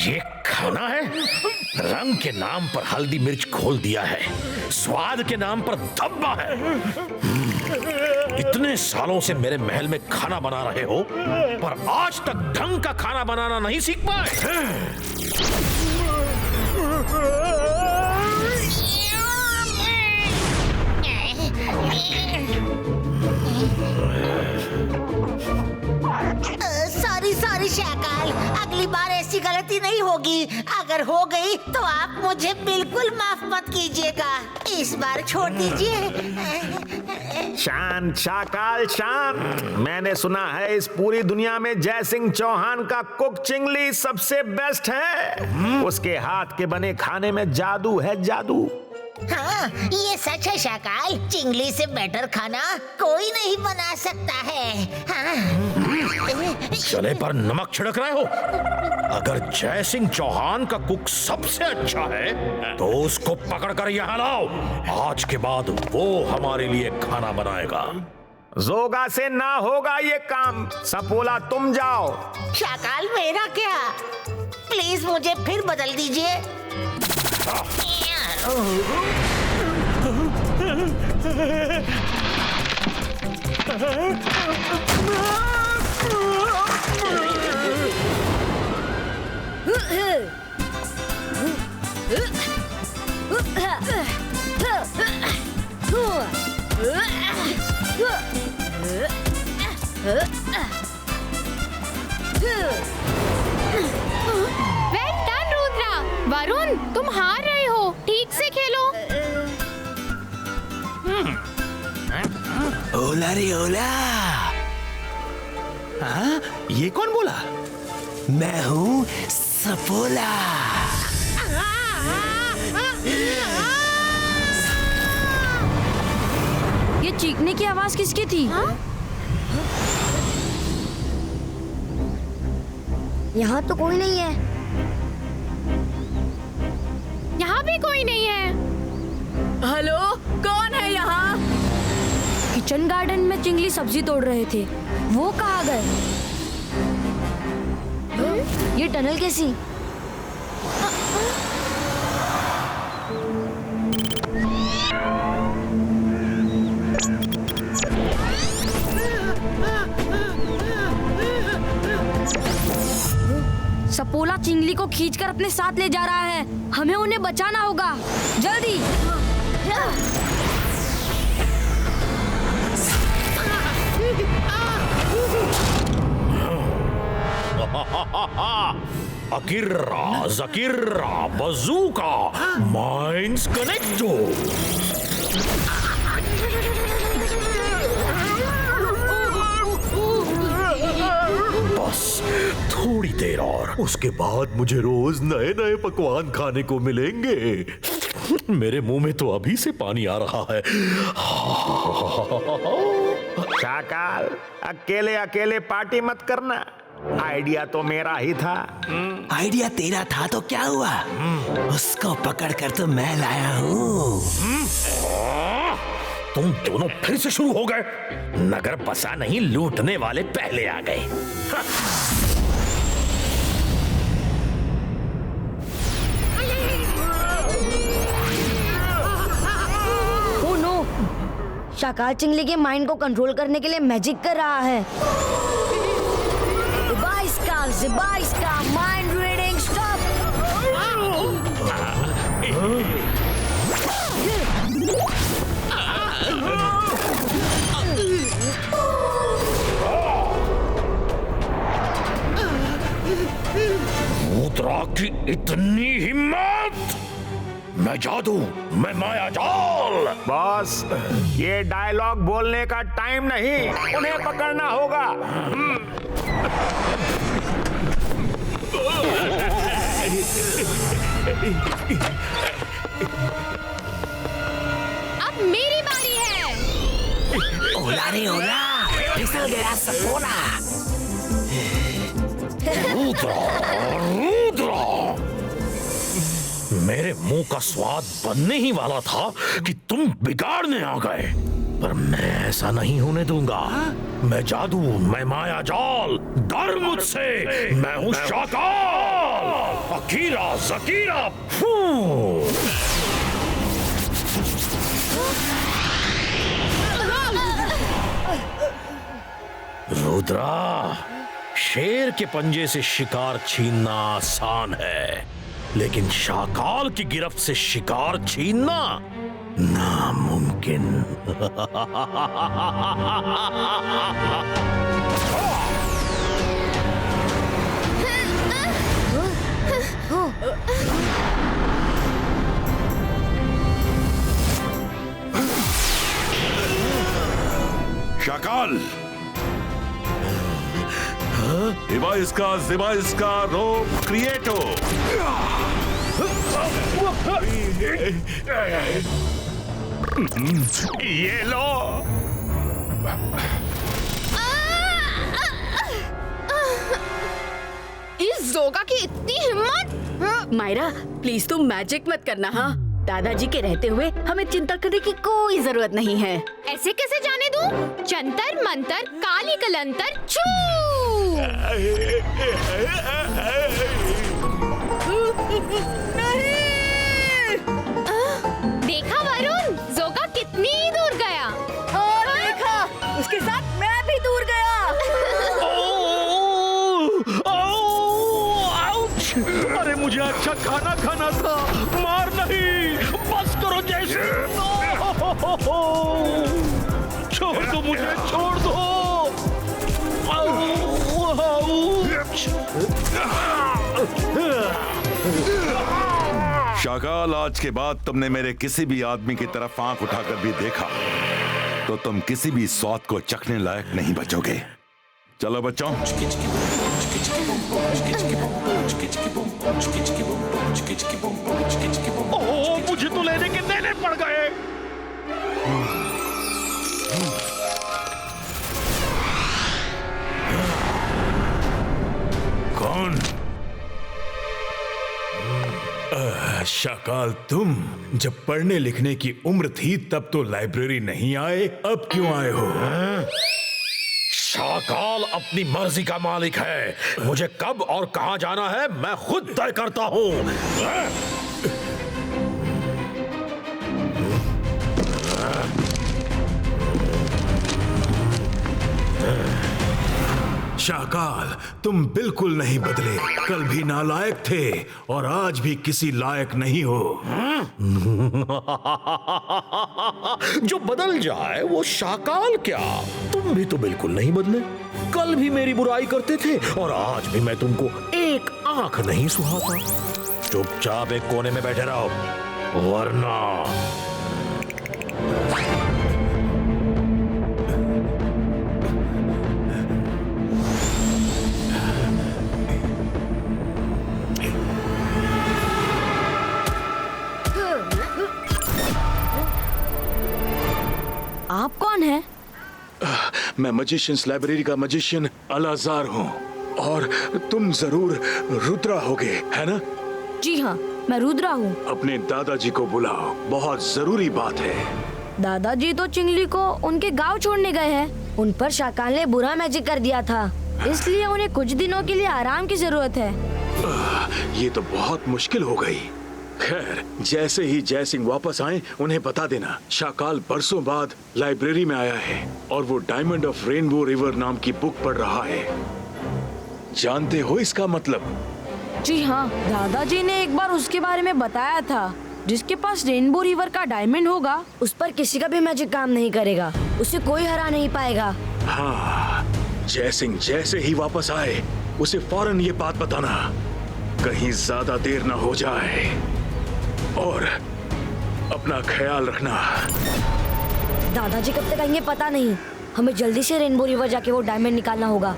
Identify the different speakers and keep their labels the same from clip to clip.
Speaker 1: ये खाना है? रंग के नाम पर हल्दी मिर्च घोल दिया है, स्वाद के नाम पर धब्बा है। इतने सालों से मेरे महल में खाना बना रहे हो, पर आज तक ढंग का खाना बनाना नहीं सीख पाए।
Speaker 2: सॉरी शाकाल, अगली बार ऐसी गलती नहीं होगी। अगर हो गई तो आप मुझे बिल्कुल माफ मत कीजिएगा। इस बार छोड़ दीजिए।
Speaker 3: शांत शाकाल शांत। मैंने सुना है इस पूरी दुनिया में जय सिंह चौहान का कुक चिंगली सबसे बेस्ट है। उसके हाथ के बने खाने में जादू है, जादू।
Speaker 2: हाँ, ये सच है शाकाल। चिंगली से बेटर खाना कोई नहीं बना सकता है। हाँ।
Speaker 1: चले पर नमक छिड़क रहे हो। अगर जय सिंह चौहान का कुक सबसे अच्छा है तो उसको पकड़कर यहाँ लाओ। आज के बाद वो हमारे लिए खाना बनाएगा।
Speaker 3: जोगा से ना होगा ये काम। सपोला तुम जाओ।
Speaker 2: शाकाल मेरा क्या? प्लीज मुझे फिर बदल दीजिए।
Speaker 4: वरुण, तुम हार रहे हो। ठीक से खेलो।
Speaker 5: ओला रे ओला। हाँ, ये कौन बोला? मैं हूँ सपोला।
Speaker 6: ये चीखने की आवाज किसकी थी?
Speaker 7: यहाँ तो कोई नहीं है।
Speaker 4: यहाँ भी कोई नहीं है।
Speaker 6: हेलो, कौन है यहाँ? किचन गार्डन में चिंगली सब्जी तोड़ रहे थे, वो कहाँ गए? ये टनल कैसी? सपोला चिंगली को खींचकर अपने साथ ले जा रहा है। हमें उन्हें बचाना होगा, जल्दी।
Speaker 1: अकिर्रा, जकिर्रा, बजूका, माइंड्स कनेक्टो। बस थोड़ी देर और, उसके बाद मुझे रोज नए नए पकवान खाने को मिलेंगे। मेरे मुंह में तो अभी से पानी आ रहा है।
Speaker 3: शाकाल, अकेले अकेले पार्टी मत करना। आइडिया तो मेरा ही था।
Speaker 5: आइडिया तेरा था तो क्या हुआ? उसको पकड़कर तो मैं लाया हूँ।
Speaker 1: तुम दोनों फिर से शुरू हो गए। नगर बसा नहीं, लूटने वाले पहले आ गए।
Speaker 6: ओह नो, शाकाल चिंगली के माइंड को कंट्रोल करने के लिए मैजिक कर रहा है। Zibaiska, mind reading, stop!
Speaker 1: मुद्रा की इतनी हिम्मत! मैं जादू, मैं माया जाल।
Speaker 3: बॉस, ये डायलॉग बोलने का टाइम नहीं, उन्हें पकड़ना होगा।
Speaker 4: अब मेरी बारी है।
Speaker 5: ओला रे ओला, फिसल गया सपोला।
Speaker 1: रुद्रा, रुद्रा, मेरे मुंह का स्वाद बनने ही वाला था कि तुम बिगाड़ने आ गए, पर मैं ऐसा नहीं होने दूंगा। मैं जादू, मैं माया जाल, डर मुझसे, मैं हूं शाकाल, अकीरा जकीरा। रुद्रा, शेर के पंजे से शिकार छीनना आसान है, लेकिन शाकाल की गिरफ्त से शिकार छीनना नामुमकिन।
Speaker 8: शाकाल, जिबा इसका रोप क्रिएटो।
Speaker 3: ये लो।
Speaker 6: इस जोगा की इतनी हिम्मत! मायरा, प्लीज तुम मैजिक मत करना। हाँ, दादाजी के रहते हुए हमें चिंता करने की कोई जरूरत नहीं है।
Speaker 4: ऐसे कैसे जाने दूं? जंतर मंतर काली कलंतर छू। देखा वरुण, जोगा कितनी दूर गया।
Speaker 6: और देखा, उसके साथ मैं भी दूर गया।
Speaker 1: अरे मुझे अच्छा खाना खाना था, मार नहीं, बस करो जैसे। छोड़ दो मुझे, छोड़ दो।
Speaker 8: शाकाल, आज के बाद तुमने मेरे किसी भी आदमी की तरफ आंख उठाकर भी देखा तो तुम किसी भी स्वाद को चखने लायक नहीं बचोगे। चलो बच्चों।
Speaker 1: ओह, मुझे तो लेने के देने पड़ गए।
Speaker 9: कौन? शाकाल, तुम जब पढ़ने लिखने की उम्र थी तब तो लाइब्रेरी नहीं आए, अब क्यों आए हो?
Speaker 1: शाकाल अपनी मर्जी का मालिक है, मुझे कब और कहां जाना है मैं खुद तय करता हूं।
Speaker 9: शाकाल, तुम बिल्कुल नहीं बदले। कल भी नालायक थे और आज भी किसी लायक नहीं हो।
Speaker 1: जो बदल जाए वो शाकाल क्या, तुम भी तो बिल्कुल नहीं बदले। कल भी मेरी बुराई करते थे और आज भी मैं तुमको एक आंख नहीं सुहाता। चुपचाप एक कोने में बैठे रहो, वरना
Speaker 6: आप कौन हैं?
Speaker 10: मैं मजिशियंस लाइब्रेरी का मजिशियन अलाजार हूँ और तुम जरूर रुद्रा होगे, है ना?
Speaker 6: जी हाँ, मैं रुद्रा हूँ।
Speaker 10: अपने दादाजी को बुलाओ, बहुत जरूरी बात है।
Speaker 6: दादाजी तो चिंगली को उनके गांव छोड़ने गए हैं। उन पर शाकाल ने बुरा मैजिक कर दिया था, इसलिए उन्हें कुछ दिनों के लिए आराम की जरूरत है।
Speaker 10: ये तो बहुत मुश्किल हो गई। खैर, जैसे ही जय सिंह वापस आए उन्हें बता देना शाकाल बरसों बाद लाइब्रेरी में आया है और वो डायमंड ऑफ रेनबो रिवर नाम की बुक पढ़ रहा है। जानते हो इसका मतलब?
Speaker 6: जी हाँ, दादाजी ने एक बार उसके बारे में बताया था। जिसके पास रेनबो रिवर का डायमंड होगा उस पर किसी का भी मैजिक काम नहीं करेगा, उसे कोई हरा नहीं पाएगा।
Speaker 10: हाँ, जय सिंह जैसे ही वापस आए उसे फौरन ये बात बताना, कहीं ज्यादा देर न हो जाए। और अपना ख्याल रखना।
Speaker 6: दादाजी कब तक आएंगे पता नहीं, हमें जल्दी से रेनबो रिवर जाके वो डायमंड निकालना होगा।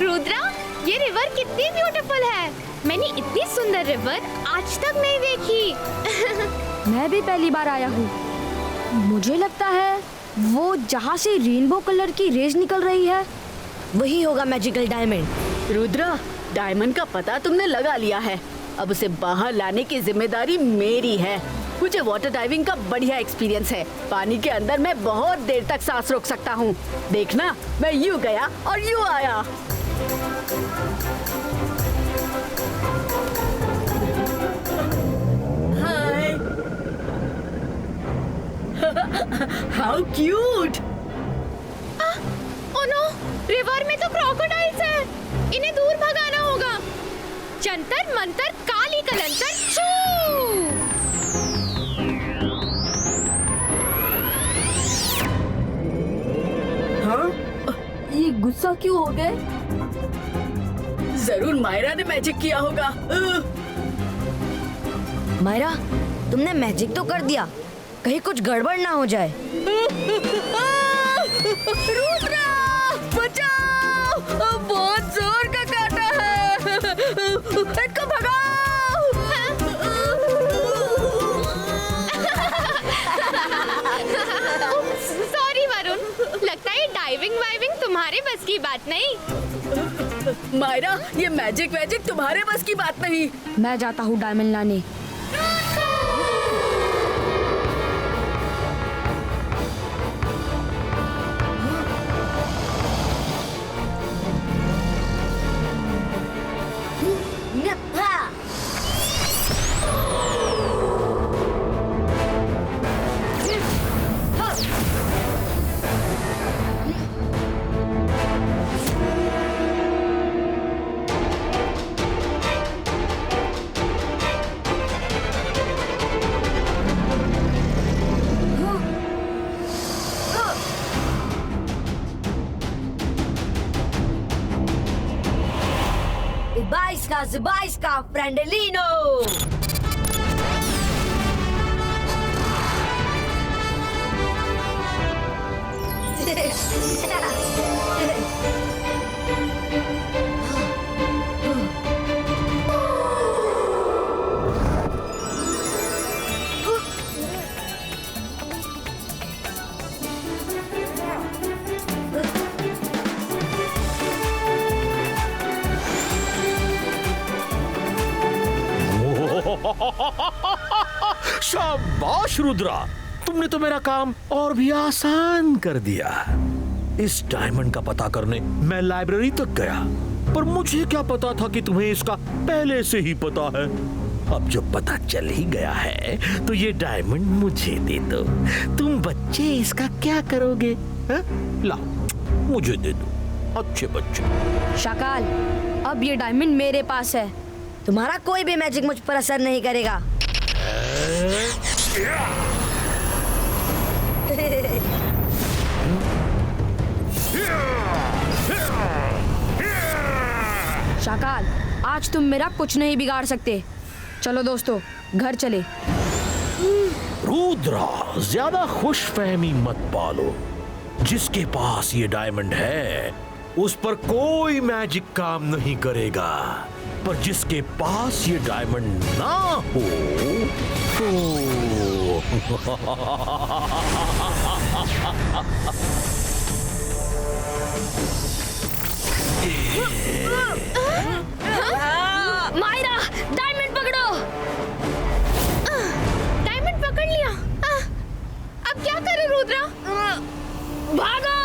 Speaker 4: रुद्रा, ये रिवर कितनी ब्यूटीफुल है। मैंने इतनी सुंदर रिवर आज तक नहीं देखी।
Speaker 6: मैं भी पहली बार आया हूँ। मुझे लगता है वो जहाँ से रेनबो कलर की रेज निकल रही है वही होगा मैजिकल डायमंड।
Speaker 11: रुद्रा, डायमंड का पता तुमने लगा लिया है, अब उसे बाहर लाने की जिम्मेदारी मेरी है। मुझे वाटर डाइविंग का बढ़िया एक्सपीरियंस है। पानी के अंदर मैं बहुत देर तक सांस रोक सकता हूँ। देखना, मैं यूं गया और यूं आया। Hi, how cute.
Speaker 4: Oh no, river में तो क्रोकोडाइल्स है। इन्हें दूर भगाना होगा। जंतर मंतर काली कलंतर छू।
Speaker 11: हाँ? ये गुस्सा क्यों हो गए? जरूर मायरा ने मैजिक किया होगा।
Speaker 6: मायरा, तुमने मैजिक तो कर दिया, कहीं कुछ गड़बड़ ना हो जाए।
Speaker 11: रुद्रा, बचाओ! बहुत जोर का काटा है। इसको भगाओ!
Speaker 4: सॉरी वरुण, लगता है डाइविंग वाइविंग तुम्हारे बस की बात नहीं।
Speaker 11: मायरा, ये मैजिक वैजिक तुम्हारे बस की बात नहीं।
Speaker 6: मैं जाता हूँ डायमंड लाने। Zibaiska, Frandelino!
Speaker 1: शाबाश रुद्रा, तुमने तो मेरा काम और भी आसान कर दिया। इस डायमंड का पता करने मैं लाइब्रेरी तक गया, पर मुझे क्या पता था कि तुम्हें इसका पहले से ही पता है। अब जब पता चल ही गया है तो ये डायमंड मुझे दे दो। तुम बच्चे इसका क्या करोगे? लाओ, मुझे दे दो, अच्छे बच्चे।
Speaker 6: शाकाल, अब ये डायमंड मेरे पास है। तुम्हारा कोई भी मैजिक मुझ पर असर नहीं करेगा। शाकाल, आज तुम मेरा कुछ नहीं बिगाड़ सकते। चलो दोस्तों, घर चले।
Speaker 1: रुद्रा, ज्यादा खुशफहमी मत पालो। जिसके पास ये डायमंड है उस पर कोई मैजिक काम नहीं करेगा, पर जिसके पास ये डायमंड ना हो
Speaker 6: मायरा, डायमंड पकड़ो।
Speaker 4: डायमंड पकड़ लिया। अब क्या करूं रुद्रा?
Speaker 6: भागो।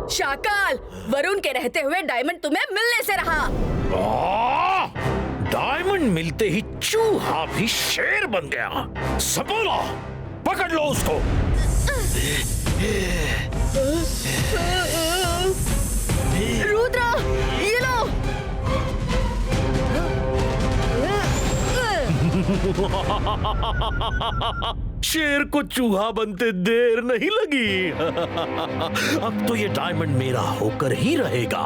Speaker 11: शाकाल, वरुण के रहते हुए डायमंड तुम्हें मिलने से रहा।
Speaker 1: डायमंड मिलते ही चूहा भी शेर बन गया। सबोला, पकड़ लो उसको।
Speaker 11: रुद्रा, ये लो।
Speaker 1: शेर को चूहा बनते देर नहीं लगी। अब तो ये डायमंड मेरा होकर ही रहेगा।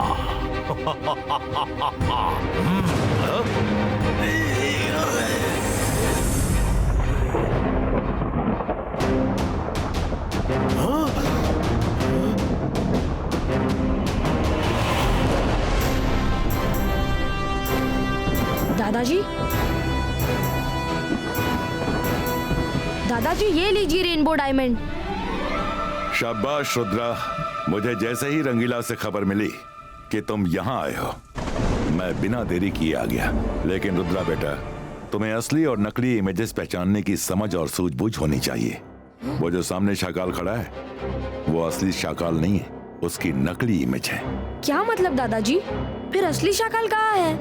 Speaker 6: दादाजी, दादाजी ये लीजिए रेनबो डायमंड।
Speaker 8: शाबाश रुद्रा, मुझे जैसे ही रंगीला से खबर मिली कि तुम यहाँ आए हो, मैं बिना देरी किए आ गया। लेकिन रुद्रा बेटा, तुम्हें असली और नकली इमेजेस पहचानने की समझ और सूझबूझ होनी चाहिए। वो जो सामने शाकाल खड़ा है, वो असली शाकाल नहीं है, उसकी नकली इमेज है।
Speaker 6: क्या मतलब दादाजी? फिर असली शाकाल कहाँ है?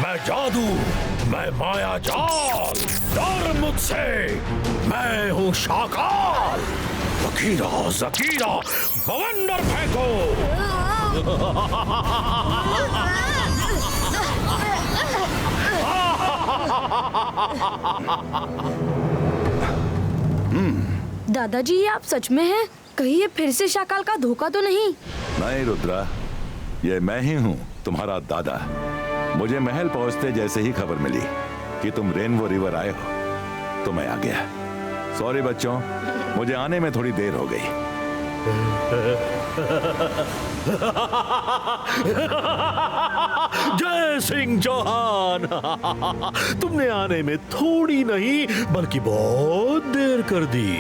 Speaker 1: मैं जादू, मैं माया जाल, डर मुझसे, मैं हूँ शाकाल। जकीरा जकीरा बवंडर फेंको।
Speaker 6: दादाजी ये आप सच में हैं? कहीं ये फिर से शाकाल का धोखा तो नहीं?
Speaker 8: नहीं रुद्रा, ये मैं ही हूँ, तुम्हारा दादा। मुझे महल पहुंचते जैसे ही खबर मिली कि तुम रेनबो रिवर आए हो, तो मैं आ गया। सॉरी बच्चों, मुझे आने में थोड़ी देर हो गई।
Speaker 1: जय सिंह चौहान, तुमने आने में थोड़ी नहीं बल्कि बहुत देर कर दी।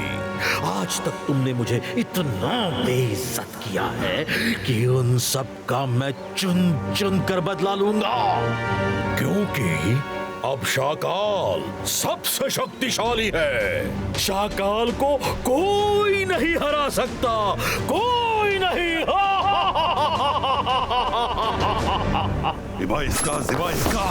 Speaker 1: आज तक तुमने मुझे इतना बेइज्जत किया है कि उन सब का मैं चुन चुन कर बदला लूंगा, क्योंकि अब शाकाल सबसे शक्तिशाली है। शाकाल को कोई नहीं हरा सकता, कोई नहीं।
Speaker 8: जिबा इसका, जिबा इसका।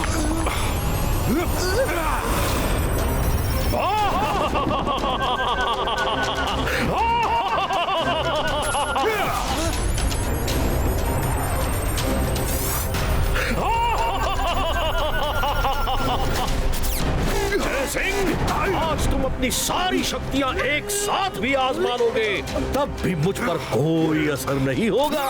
Speaker 1: सिंह, आज तुम अपनी सारी शक्तियां एक साथ भी आजमा लोगे, तब भी मुझ पर कोई असर नहीं होगा।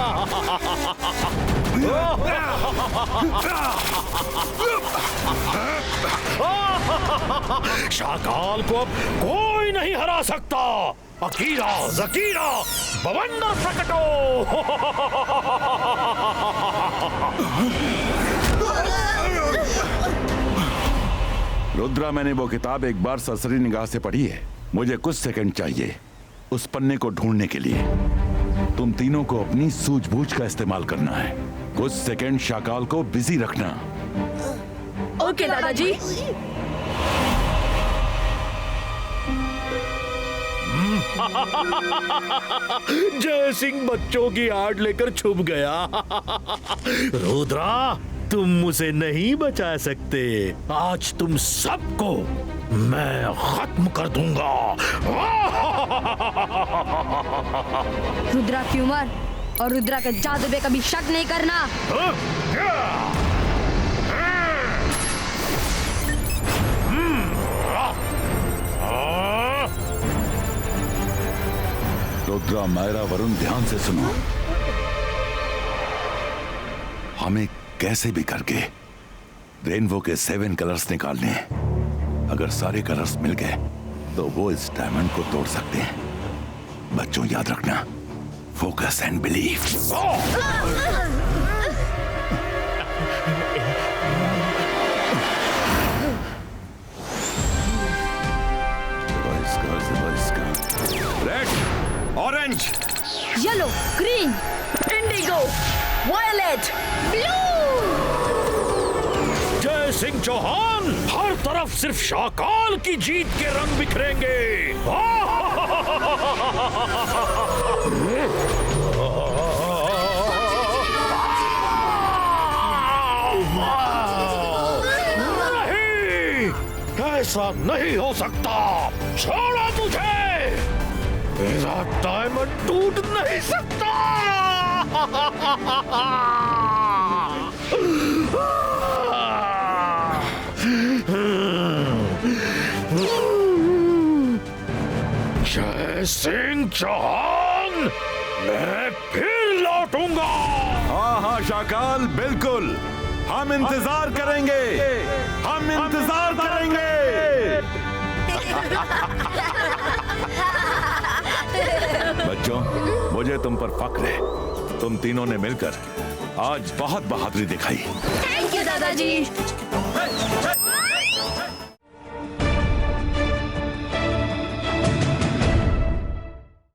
Speaker 1: शाकाल को अब कोई नहीं हरा सकता। अकीरा जकीरा बवंडर प्रकटो।
Speaker 8: रुद्रा, मैंने वो किताब एक बार सरसरी निगाह से पढ़ी है। मुझे कुछ सेकंड चाहिए उस पन्ने को ढूंढने के लिए। तुम तीनों को अपनी सूझबूझ का इस्तेमाल करना है। कुछ सेकंड शाकाल को बिजी रखना।
Speaker 6: ओके दादाजी।
Speaker 1: जय सिंह बच्चों की आड़ लेकर छुप गया। रुद्रा, तुम मुझे नहीं बचा सकते। आज तुम सबको मैं खत्म कर दूंगा।
Speaker 6: रुद्रा की उम्र और रुद्रा के जादू पे कभी शक नहीं करना।
Speaker 8: रुद्रा, मायरा, वरुण, ध्यान से सुनो। हमें कैसे भी करके रेनबो के 7 कलर्स निकालने हैं। अगर सारे कलर्स मिल गए तो वो इस डायमंड को तोड़ सकते हैं। बच्चों याद रखना, focus and believe. Red, orange,
Speaker 6: yellow, green, indigo, violet, blue.
Speaker 1: Jai Singh Chauhan, हर तरफ सिर्फ शाकाल की जीत के रंग बिखरेंगे। नहीं, ऐसा नहीं हो सकता। छोड़ो मुझे, मेरा डायमंड टूट नहीं सकता। जय सिंह चौहान, मैं फिर लौटूंगा।
Speaker 8: हाँ हाँ शाकाल, बिल्कुल। हम इंतजार करेंगे, हम इंतजार करेंगे। बच्चों, मुझे तुम पर फक्र है। तुम तीनों ने मिलकर आज बहुत बहादुरी दिखाई।
Speaker 6: थैंक यू दादाजी।